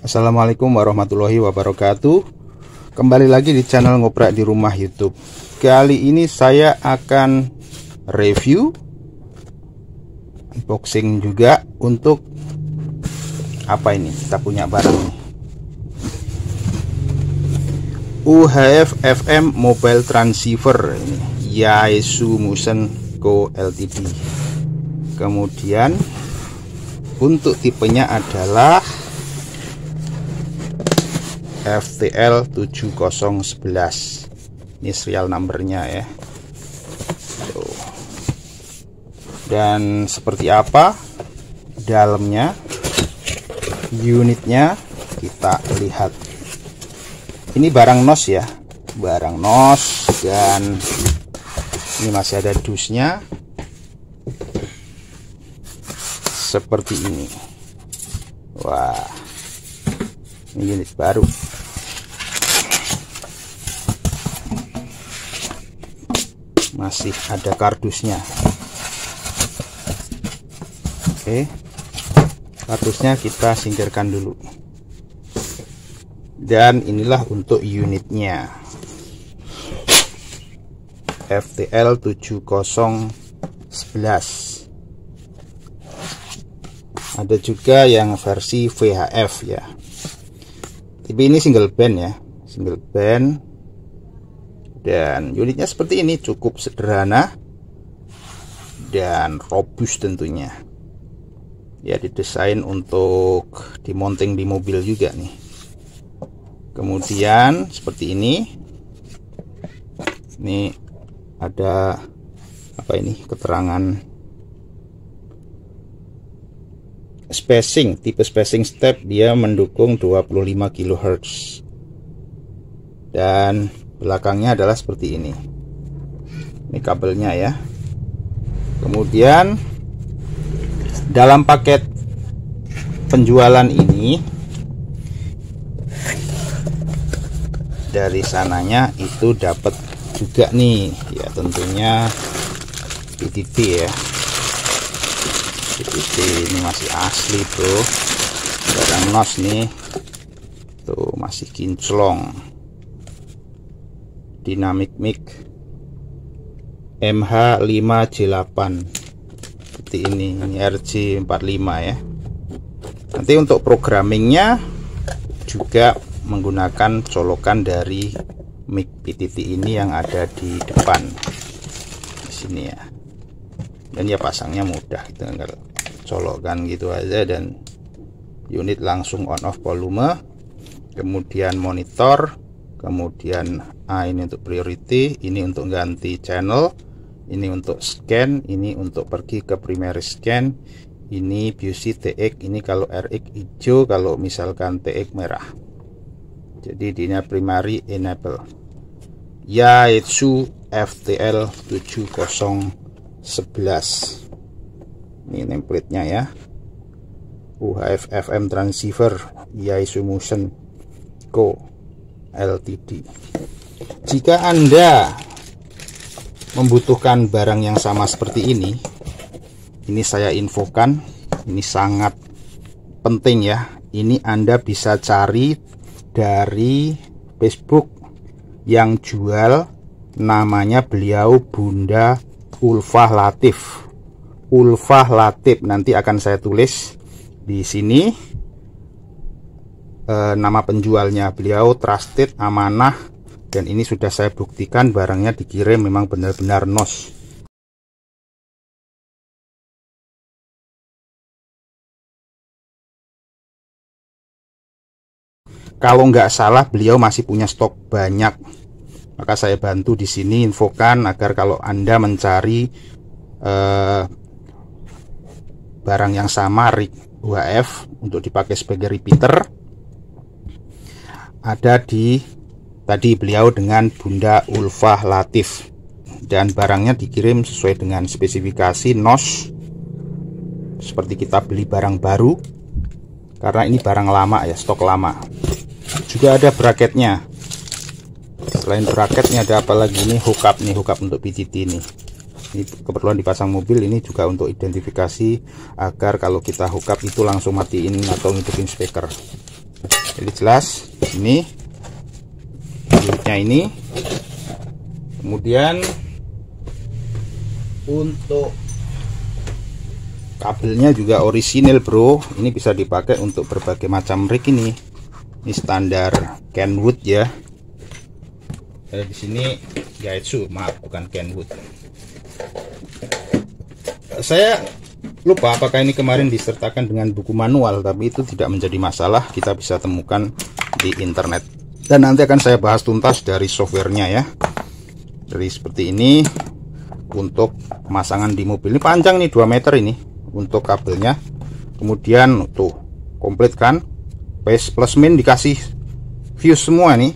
Assalamualaikum warahmatullahi wabarakatuh. Kembali lagi di channel Ngoprak di Rumah YouTube. Kali ini saya akan review, unboxing juga untuk apa ini? Kita punya barang nih. UHF FM Mobile Transceiver ini, Yaesu Motion Co Ltd. Kemudian untuk tipenya adalah FTL 7011. Ini serial numbernya ya. Tuh. Dan seperti apa dalamnya, unitnya kita lihat. Ini barang NOS ya, barang NOS, dan ini masih ada dusnya seperti ini. Wah, ini unit baru. Masih ada kardusnya. Oke, kardusnya kita singkirkan dulu. Dan inilah untuk unitnya, FTL 7011. Ada juga yang versi VHF ya. Tapi ini single band ya, single band. Dan unitnya seperti ini, cukup sederhana dan robust tentunya. Ya, didesain untuk dimounting di mobil juga nih. Kemudian seperti ini. Ini ada apa ini? Keterangan spacing, tipe spacing step, dia mendukung 25 kHz. Dan belakangnya adalah seperti ini. Ini kabelnya ya. Kemudian dalam paket penjualan ini, dari sananya itu dapat juga nih ya, tentunya PTT ya. PTT ini masih asli tuh, barang NOS nih tuh, masih kinclong. Dynamic mic MH5J8 seperti ini RJ45 ya. Nanti untuk programmingnya juga menggunakan colokan dari mic PTT ini yang ada di depan di sini ya. Dan ya pasangnya mudah, kita tinggal colokkan gitu aja dan unit langsung on off volume. Kemudian monitor, kemudian ini untuk priority, ini untuk ganti channel, ini untuk scan, ini untuk pergi ke primary scan, ini BUSY TX, ini kalau RX hijau, kalau misalkan TX merah. Jadi ini primary enable. Yaesu FTL 7011. Ini nameplate-nya ya. UHF FM transceiver Yaesu Motion Co Ltd. Jika Anda membutuhkan barang yang sama seperti ini saya infokan, ini sangat penting ya. Ini Anda bisa cari dari Facebook yang jual, namanya beliau Bunda Ulfah Latif. Ulfah Latif, nanti akan saya tulis di sini nama penjualnya. Beliau trusted, amanah, dan ini sudah saya buktikan barangnya dikirim memang benar-benar NOS. Kalau nggak salah beliau masih punya stok banyak, maka saya bantu di sini infokan agar kalau Anda mencari barang yang sama rig UHF untuk dipakai sebagai repeater, ada di tadi beliau dengan Bunda Ulfah Latif, dan barangnya dikirim sesuai dengan spesifikasi NOS seperti kita beli barang baru, karena ini barang lama ya, stok lama. Juga ada bracketnya. Selain bracketnya ada apa lagi nih? Hookup nih, hookup untuk PTT ini. Ini keperluan dipasang mobil, ini juga untuk identifikasi agar kalau kita hookup itu langsung matiin atau ngidupin speaker. Jadi jelas ini unitnya ini. Kemudian untuk kabelnya juga orisinil bro, ini bisa dipakai untuk berbagai macam rig ini. Ini standar Kenwood ya. Di sini Yaesu, maaf bukan Kenwood. Saya lupa apakah ini kemarin disertakan dengan buku manual, tapi itu tidak menjadi masalah, kita bisa temukan di internet. Dan nanti akan saya bahas tuntas dari softwarenya ya. Jadi seperti ini untuk pemasangan di mobil. Ini panjang nih 2 meter ini untuk kabelnya. Kemudian tuh komplit kan, plus min dikasih fuse semua nih,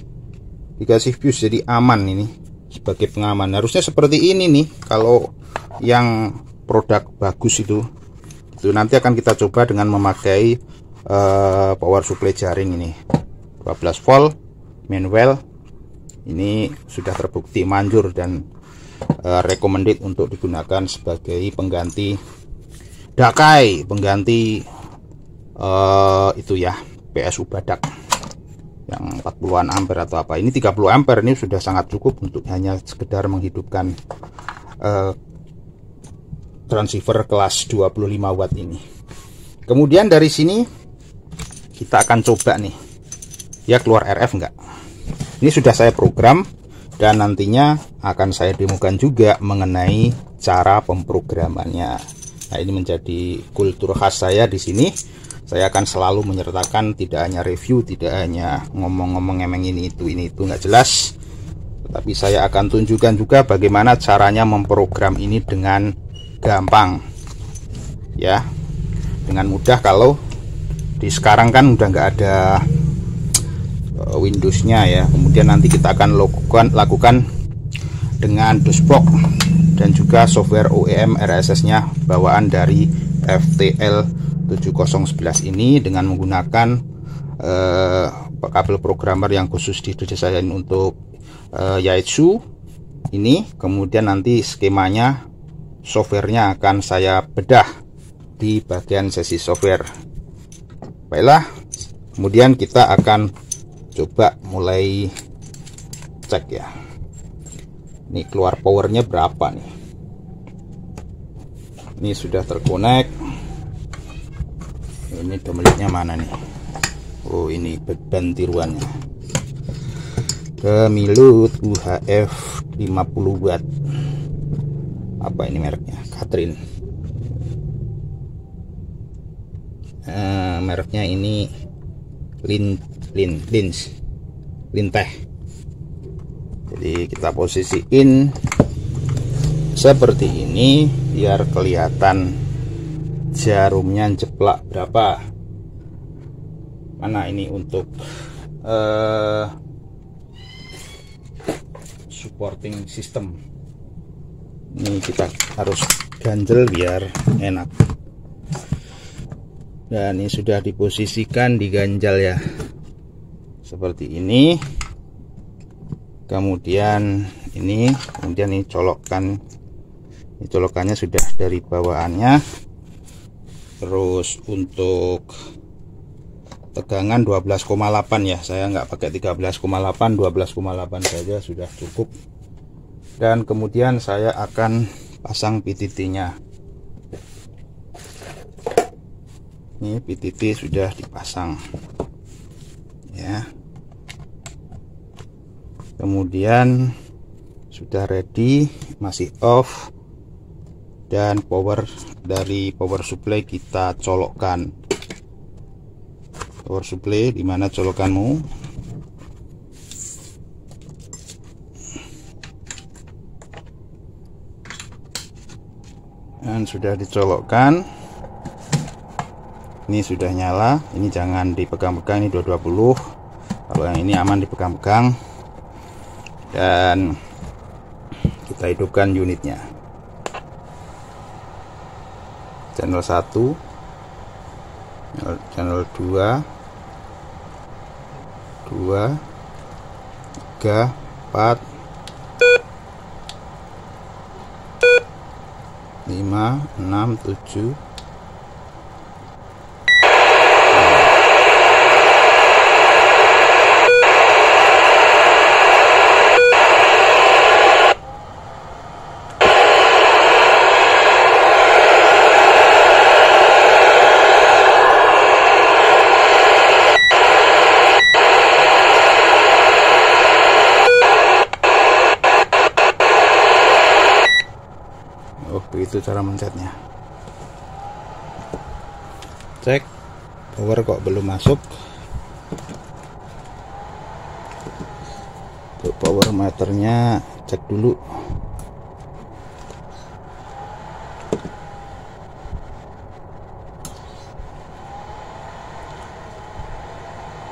dikasih fuse, jadi aman ini sebagai pengaman. Harusnya seperti ini nih kalau yang produk bagus itu nanti akan kita coba dengan memakai power supply jaring ini 12 volt manual. Ini sudah terbukti manjur dan recommended untuk digunakan sebagai pengganti dakai, pengganti itu ya, PSU badak yang 40-an ampere atau apa. Ini 30 ampere, ini sudah sangat cukup untuk hanya sekedar menghidupkan transceiver kelas 25 watt ini. Kemudian dari sini kita akan coba nih ya, keluar RF enggak. Ini sudah saya program dan nantinya akan saya demokan juga mengenai cara pemrogramannya. Nah, ini menjadi kultur khas saya di sini. Saya akan selalu menyertakan tidak hanya review, tidak hanya ngomong-ngomong emang ini itu nggak jelas, tetapi saya akan tunjukkan juga bagaimana caranya memprogram ini dengan gampang ya, dengan mudah. Kalau di sekarang kan udah nggak ada Windowsnya ya. Kemudian nanti kita akan lakukan dengan DOSBox dan juga software OEM RSS nya bawaan dari FTL 7011 ini dengan menggunakan kabel programmer yang khusus didesain untuk Yaesu ini. Kemudian nanti skemanya, softwarenya akan saya bedah di bagian sesi software. Baiklah, kemudian kita akan coba mulai cek ya. Ini keluar powernya berapa nih. Ini sudah terkonek. Ini domeliknya mana nih? Oh, ini beban tiruannya. Kemilut UHF 50 watt. Apa ini mereknya? Catherine. Mereknya ini Linteh. Jadi kita posisiin seperti ini biar kelihatan jarumnya jeplak berapa. Mana ini untuk supporting system. Ini kita harus ganjel biar enak. Dan ini sudah diposisikan, diganjal ya, seperti ini. Kemudian ini colokkan. Ini colokannya sudah dari bawaannya. Terus untuk tegangan 12,8 ya, saya nggak pakai 13,8, 12,8 saja sudah cukup. Dan kemudian saya akan pasang PTT nya. Ini PTT sudah dipasang ya. Kemudian sudah ready, masih off, dan power dari power supply kita colokkan. Power supply di mana colokanmu? Dan sudah dicolokkan. Ini sudah nyala. Ini jangan dipegang-pegang, ini 220. Kalau yang ini aman dipegang-pegang. Dan kita hidupkan unitnya. Channel 1, channel 2, 3, 4, 5, 6, 7. Itu cara mencetnya. Cek power kok belum masuk. Untuk power meternya cek dulu.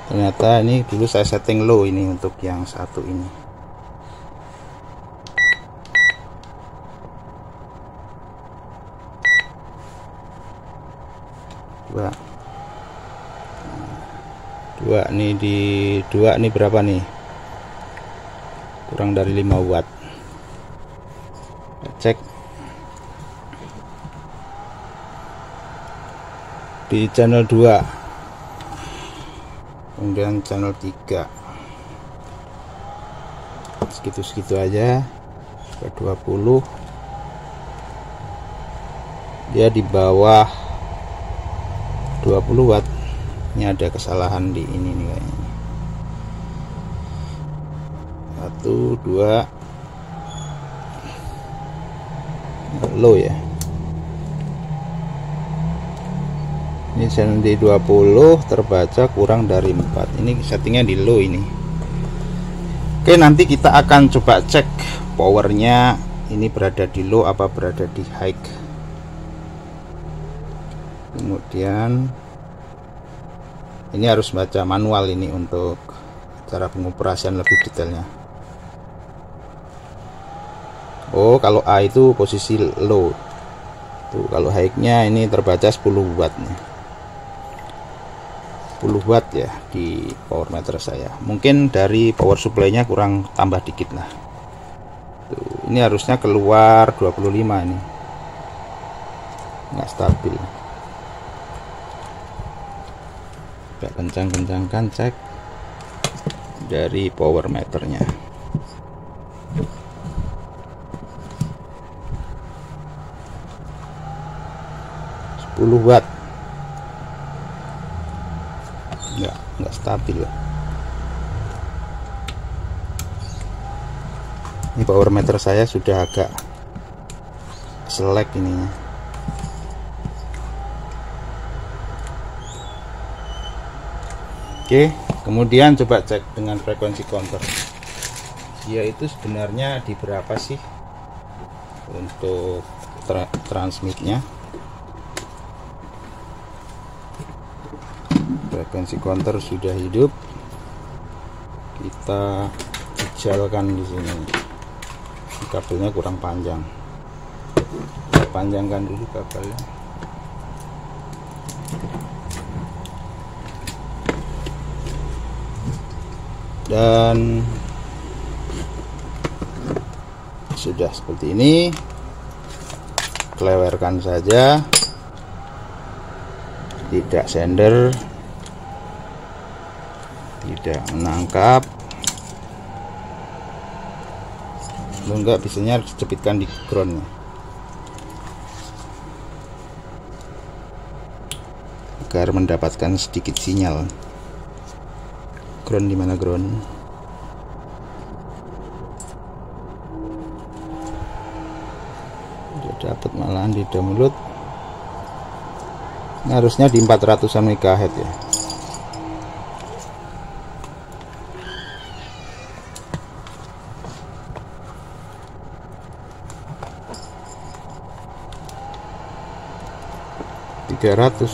Ternyata ini dulu saya setting low ini untuk yang satu ini. Dua nih, di dua nih berapa nih? Kurang dari 5 watt. Cek di channel 2, kemudian channel 3 segitu-segitu aja ke 20. Dia di bawah 20 watt. Ini ada kesalahan di ini nih kayaknya. 1 2 low ya. Ini channel di 20 terbaca kurang dari 4. Ini settingnya di low ini. Oke, nanti kita akan coba cek powernya ini berada di low apa berada di high. Kemudian ini harus baca manual ini untuk cara pengoperasian lebih detailnya. Oh, kalau A itu posisi low. Tuh, kalau high-nya ini terbaca 10 watt nih. 10 watt ya di power meter saya. Mungkin dari power supply-nya kurang tambah dikit lah. Tuh, ini harusnya keluar 25 ini. Nggak stabil. Agak kencang-kencangkan, cek dari power meternya. Watt. Nggak stabil ya. Ini power meter saya sudah agak selek ininya. Oke, kemudian coba cek dengan frekuensi counter. Dia itu sebenarnya di berapa sih untuk transmitnya? Frekuensi counter sudah hidup. Kita dijalkan di sini. Kabelnya kurang panjang. Kita panjangkan dulu kabelnya. Dan sudah seperti ini. Kelewerkan saja. Tidak sender, tidak menangkap. Kalau enggak, biasanya harus dicepitkan di ground agar mendapatkan sedikit sinyal. Ground di mana ground? Sudah dapat malahan di download. Ini harusnya di 400-an MHz ya.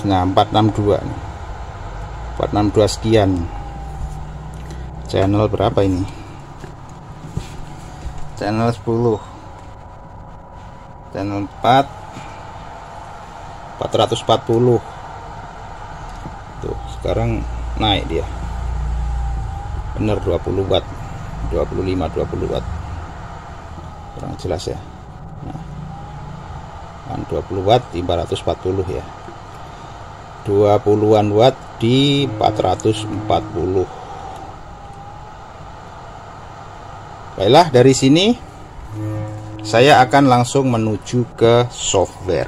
Nah, 462 nih. 462 sekian. Channel berapa ini? Channel 10. Channel 4 440. Tuh, sekarang naik dia. Bener 20 watt. 20 watt. Kurang jelas ya. Nah, 20 watt di 440 ya. 20-an watt di 440. Baiklah, dari sini saya akan langsung menuju ke software.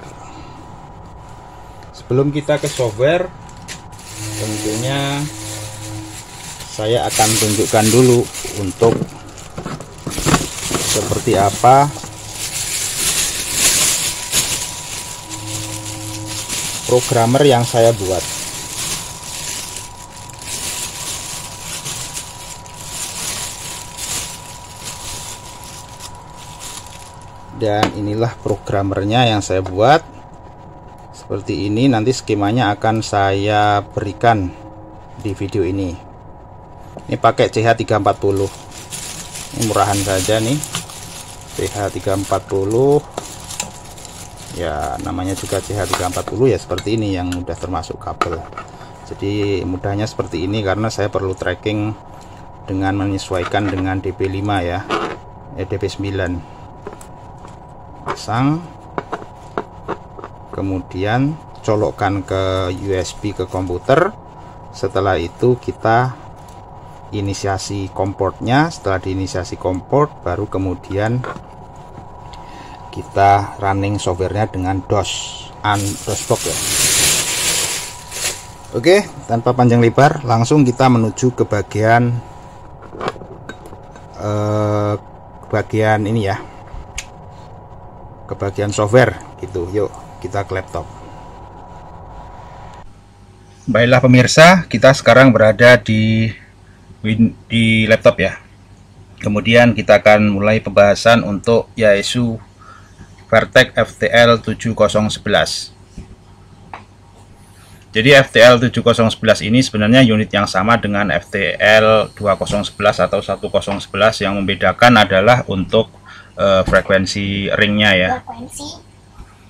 Sebelum kita ke software, tentunya saya akan tunjukkan dulu untuk seperti apa programmer yang saya buat. Dan inilah programmernya yang saya buat. Seperti ini, nanti skemanya akan saya berikan di video ini. Ini pakai CH340. Ini murahan saja nih. CH340. Ya, namanya juga CH340 ya, seperti ini yang udah termasuk kabel. Jadi mudahnya seperti ini karena saya perlu tracking dengan menyesuaikan dengan DP5 ya. DP9. Pasang, kemudian colokkan ke USB ke komputer. Setelah itu kita inisiasi komportnya. Setelah diinisiasi komport, baru kemudian kita running softwarenya dengan DOSBox ya. Oke, tanpa panjang lebar, langsung kita menuju ke bagian ini ya, ke bagian software gitu. Yuk kita ke laptop. Baiklah pemirsa, kita sekarang berada di laptop ya. Kemudian kita akan mulai pembahasan untuk Yaesu Vertex FTL 7011. Jadi FTL 7011 ini sebenarnya unit yang sama dengan FTL 2011 atau 1011. Yang membedakan adalah untuk frekuensi ringnya ya.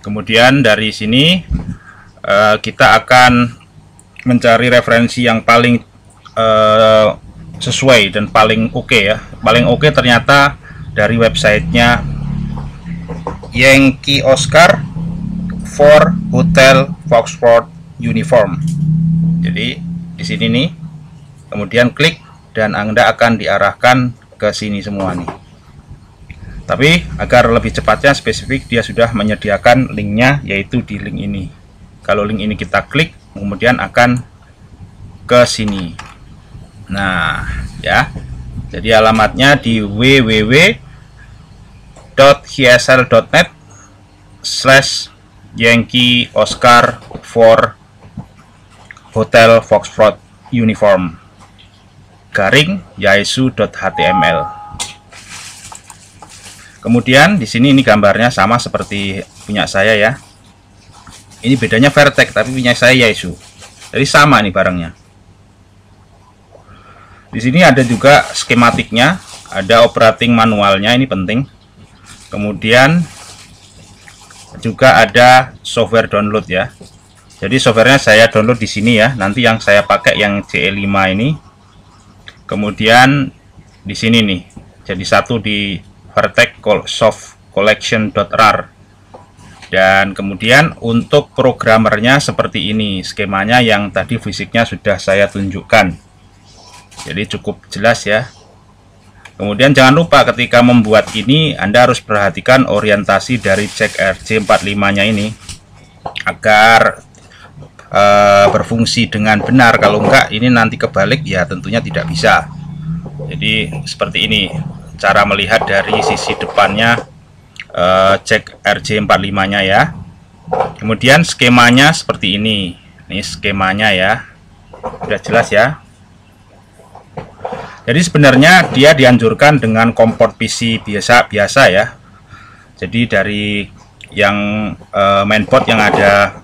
Kemudian dari sini kita akan mencari referensi yang paling sesuai dan paling oke ya. Paling oke ternyata dari websitenya Yankee Oscar for Hotel Foxtrot Uniform. Jadi di sini nih, kemudian klik dan Anda akan diarahkan ke sini semua nih. Tapi agar lebih cepatnya spesifik, dia sudah menyediakan linknya, yaitu di link ini. Kalau link ini kita klik, kemudian akan ke sini. Nah ya, jadi alamatnya di www.hsl.net/Yankee Oscar for Hotel Foxtrot Uniform _yaesu.html. Kemudian di sini ini gambarnya sama seperti punya saya ya. Ini bedanya Vertex, tapi punya saya Yaesu. Jadi sama nih barangnya. Di sini ada juga skematiknya, ada operating manualnya, ini penting. Kemudian juga ada software download ya. Jadi softwarenya saya download di sini ya. Nanti yang saya pakai yang CE5 ini. Kemudian di sini nih. Jadi satu di Vertex Soft Collection.rar. Dan kemudian untuk programmernya seperti ini skemanya, yang tadi fisiknya sudah saya tunjukkan. Jadi cukup jelas ya. Kemudian jangan lupa ketika membuat ini Anda harus perhatikan orientasi dari cek RJ45-nya ini agar berfungsi dengan benar. Kalau enggak, ini nanti kebalik ya, tentunya tidak bisa. Jadi seperti ini cara melihat dari sisi depannya cek RJ45-nya ya. Kemudian skemanya seperti ini. Ini skemanya ya. Sudah jelas ya. Jadi sebenarnya dia dianjurkan dengan komport PC biasa ya. Jadi dari yang mainboard yang ada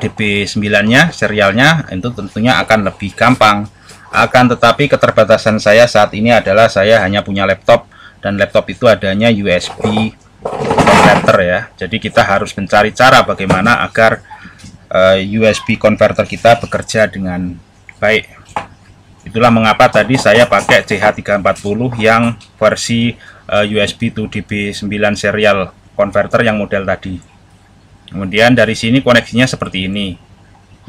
DP9-nya, serialnya, itu tentunya akan lebih gampang. Akan tetapi keterbatasan saya saat ini adalah saya hanya punya laptop, dan laptop itu adanya USB converter ya. Jadi kita harus mencari cara bagaimana agar USB converter kita bekerja dengan baik. Itulah mengapa tadi saya pakai CH340 yang versi USB to DP9 serial converter yang model tadi. Kemudian dari sini koneksinya seperti ini.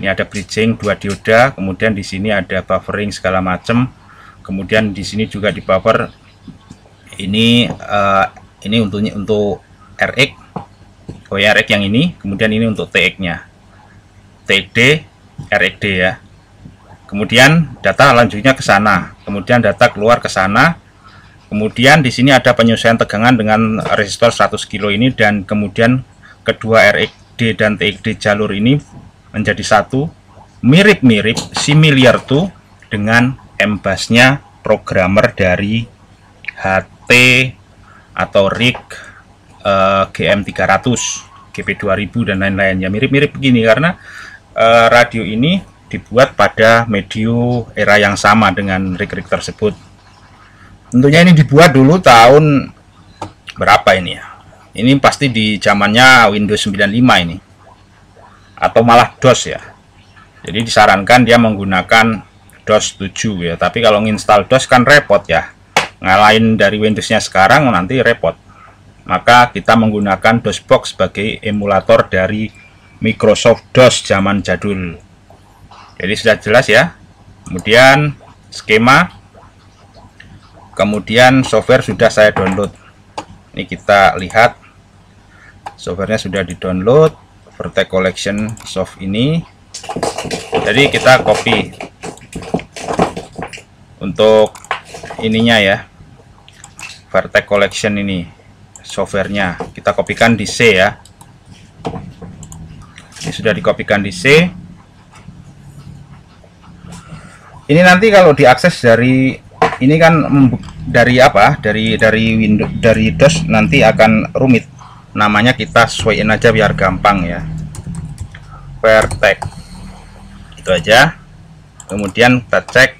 Ini ada bridging 2 dioda, kemudian di sini ada buffering segala macam. Kemudian di sini juga di buffer ini untuk RX. Oh ya, RX yang ini, kemudian ini untuk TX-nya. TXD, RXD ya. Kemudian data lanjutnya ke sana, kemudian data keluar ke sana. Kemudian di sini ada penyesuaian tegangan dengan resistor 100 kilo ini, dan kemudian kedua RX TXD dan TXD jalur ini menjadi satu, mirip-mirip, similar to dengan MBUS-nya programmer dari HT atau RIG GM300, GP2000 dan lain-lainnya. Mirip-mirip begini karena radio ini dibuat pada medio era yang sama dengan RIG-RIG tersebut. Tentunya ini dibuat dulu tahun berapa ini ya? Ini pasti di zamannya Windows 95 ini, atau malah DOS ya. Jadi disarankan dia menggunakan DOS 7 ya. Tapi kalau nginstal DOS kan repot ya. Ngalahin dari Windows-nya sekarang nanti repot. Maka kita menggunakan DOSBox sebagai emulator dari Microsoft DOS zaman jadul. Jadi sudah jelas ya. Kemudian skema, kemudian software sudah saya download. Ini kita lihat softwarenya sudah di-download, Vertex Collection Soft ini. Jadi kita copy untuk ininya ya, Vertex Collection ini softwarenya kita kopikan di C ya. Ini sudah dikopikan di C. Ini nanti kalau diakses dari ini kan dari apa? Dari Windows, dari DOS nanti akan rumit. Namanya kita sesuaiin aja biar gampang ya. Vertex. Itu aja. Kemudian kita cek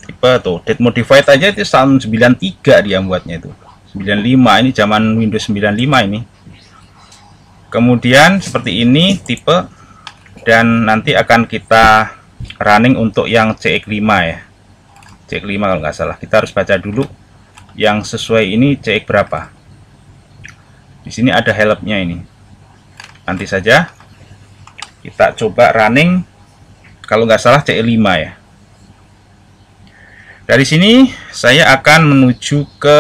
tipe tuh, date modified aja itu tahun 93 dia buatnya itu. 95 ini zaman Windows 95 ini. Kemudian seperti ini tipe, dan nanti akan kita running untuk yang CX5 ya. CX5 kalau nggak salah. Kita harus baca dulu yang sesuai ini CX berapa. Di sini ada helpnya ini. Nanti saja kita coba running, kalau nggak salah CX5 ya. Dari sini saya akan menuju ke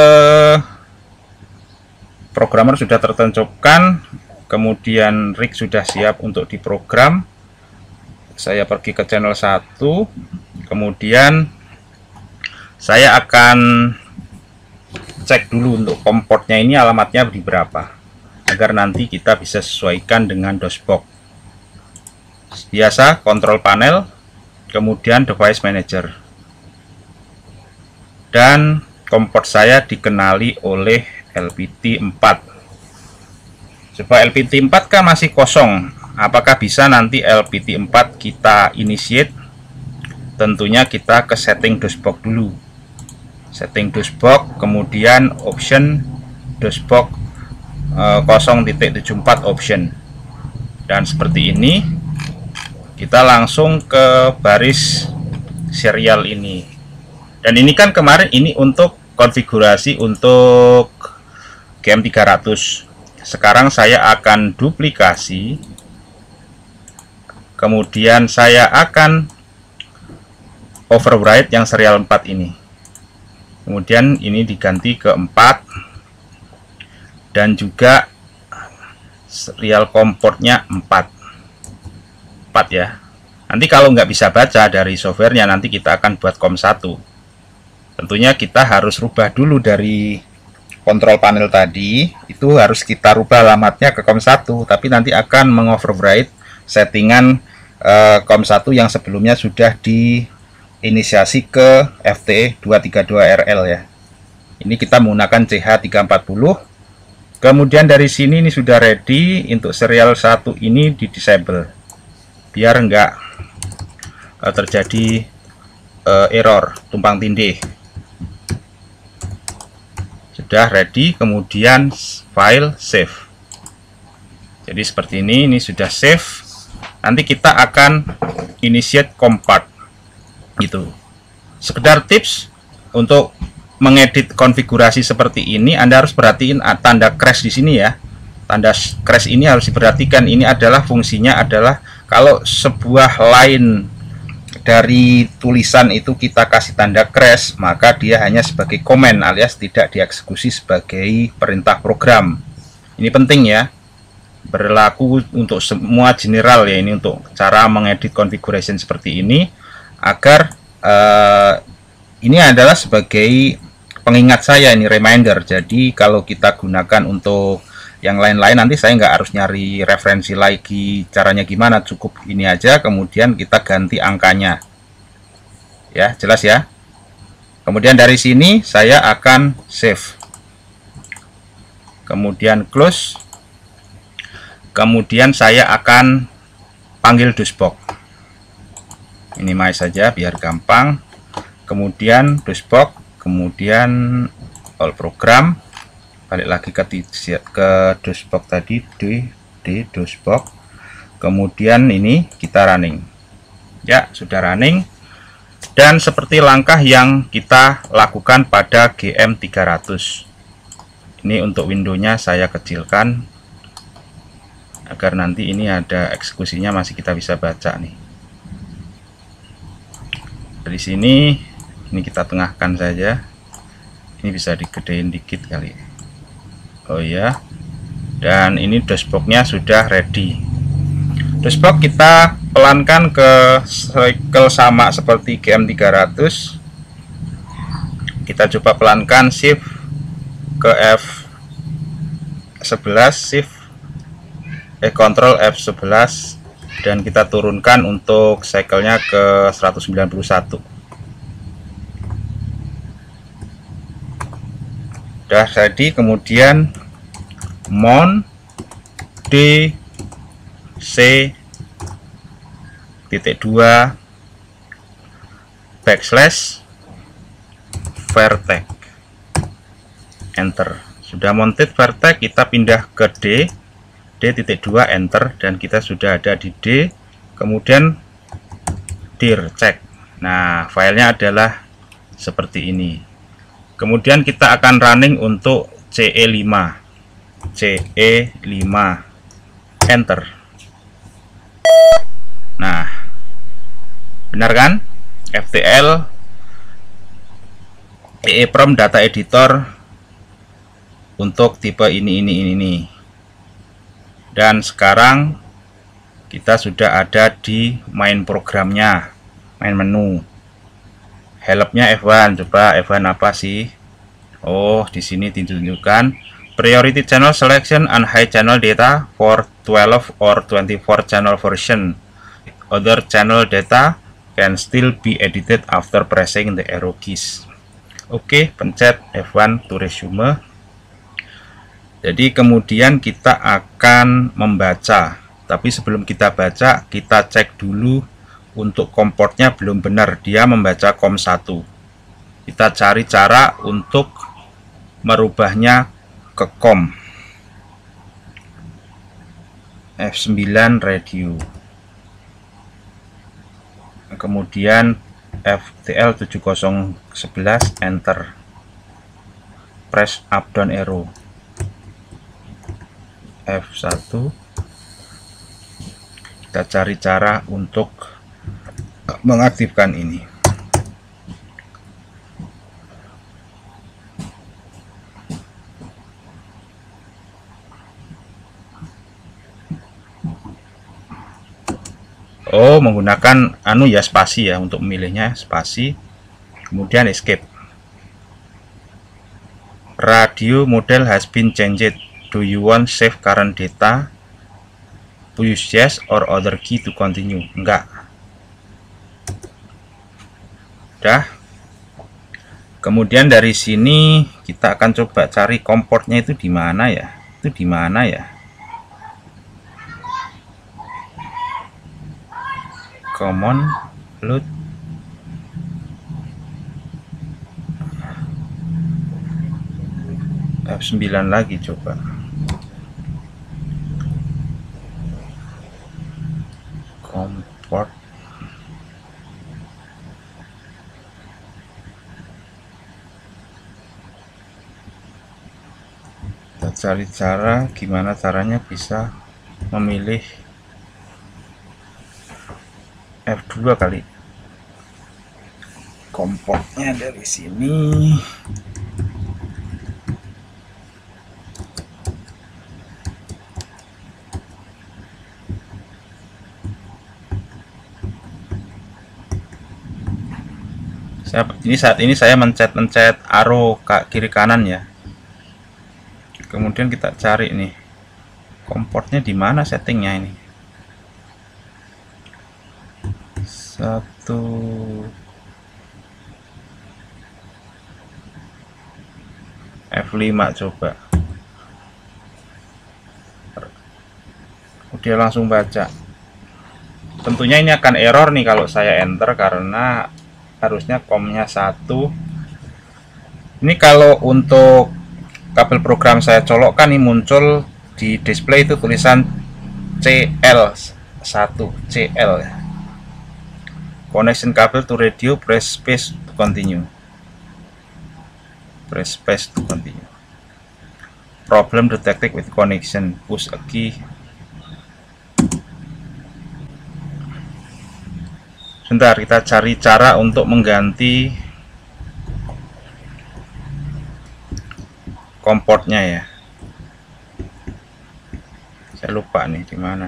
programmer sudah tertentukan, kemudian rig sudah siap untuk diprogram. Saya pergi ke channel 1, kemudian saya akan cek dulu untuk komportnya ini alamatnya di berapa, agar nanti kita bisa sesuaikan dengan DOSBox. Biasa kontrol panel, kemudian device manager, dan komport saya dikenali oleh LPT4. Coba LPT4 kan masih kosong, apakah bisa nanti LPT4 kita initiate? Tentunya kita ke setting DOSBox dulu. Setting DOSBox, kemudian option DOSBox 0.74 option, dan seperti ini kita langsung ke baris serial ini. Dan ini kan kemarin ini untuk konfigurasi untuk GM300. Sekarang saya akan duplikasi, kemudian saya akan overwrite yang serial 4 ini. Kemudian ini diganti ke 4, dan juga serial komportnya 4 ya. Nanti kalau nggak bisa baca dari softwarenya, nanti kita akan buat COM1. Tentunya kita harus rubah dulu dari kontrol panel tadi, itu harus kita rubah alamatnya ke COM1, tapi nanti akan mengoverwrite settingan COM1 yang sebelumnya sudah diinisiasi ke FT232RL ya. Ini kita menggunakan CH340. Kemudian dari sini ini sudah ready untuk serial 1 ini di disable, biar enggak terjadi error tumpang tindih. Sudah ready, kemudian file save. Jadi seperti ini sudah save. Nanti kita akan initiate compart gitu. Sekedar tips untuk mengedit konfigurasi seperti ini, Anda harus perhatiin tanda crash di sini ya. Tanda crash ini harus diperhatikan. Ini adalah fungsinya adalah kalau sebuah line dari tulisan itu kita kasih tanda crash, maka dia hanya sebagai komen alias tidak dieksekusi sebagai perintah program. Ini penting ya, berlaku untuk semua general ya, ini untuk cara mengedit configuration seperti ini, agar ini adalah sebagai pengingat saya, ini reminder. Jadi kalau kita gunakan untuk Yang lain-lain nanti saya nggak harus nyari referensi lagi caranya gimana, cukup ini aja, kemudian kita ganti angkanya. Ya, jelas ya. Kemudian dari sini saya akan save. Kemudian close. Kemudian saya akan panggil dosebox. Minimize saja biar gampang. Kemudian dosebox, kemudian all program. Balik lagi ke dosebox tadi, di dosebox. Kemudian ini kita running. Ya, sudah running. Dan seperti langkah yang kita lakukan pada GM300. Ini untuk windownya saya kecilkan agar nanti ini ada eksekusinya masih kita bisa baca nih. Dari sini ini kita tengahkan saja. Ini bisa digedein dikit kali. Oh ya. Dan ini doseboxnya sudah ready. Dosebox kita pelankan ke cycle sama seperti GM300. Kita coba pelankan, shift ke F11, shift Ctrl F11, dan kita turunkan untuk cycle-nya ke 191. Udah ready. Kemudian mount D C titik 2 backslash vertex, enter. Sudah mounted vertex, kita pindah ke D.2, enter, dan kita sudah ada di D. Kemudian dir cek. Nah, filenya adalah seperti ini. Kemudian kita akan running untuk CE5, enter. Nah, benar kan? FTL EEPROM data editor untuk tipe ini. Dan sekarang kita sudah ada di main programnya, main menu. Helpnya F1. Coba F1 apa sih? Oh, di sini ditunjukkan priority channel selection and high channel data for 12 or 24 channel version. Other channel data can still be edited after pressing the arrow keys. Oke, pencet F1 to resume. Jadi kemudian kita akan membaca. Tapi sebelum kita baca, kita cek dulu untuk komportnya belum benar. Dia membaca COM1. Kita cari cara untuk merubahnya ke COM. F9 radio. Kemudian FTL 7011, enter. Press up down arrow. F1. Kita cari cara untuk mengaktifkan ini. Oh, menggunakan ya, spasi ya, untuk memilihnya spasi. Kemudian escape. Radio model has been changed. Do you want save current data? Push yes or other key to continue. Enggak. Udah. Kemudian dari sini kita akan coba cari komportnya itu di mana ya? Itu di mana ya? Common load. F9 lagi coba. Comport. Kita cari cara gimana caranya bisa memilih F2 kali. Komportnya dari sini. Saat ini saya mencet arrow ke kiri kanan ya. Kemudian kita cari nih Komportnya di mana settingnya ini? Satu F5 coba. Dia langsung baca. Tentunya ini akan error nih kalau saya enter karena harusnya COM-nya 1. Ini kalau untuk kabel program saya colokkan nih muncul di display itu tulisan CL1, CL. Connection cable to radio, press space to continue. Press space to continue. Problem detected with connection. Push a key. Sebentar, kita cari cara untuk mengganti komportnya ya. Saya lupa nih di mana.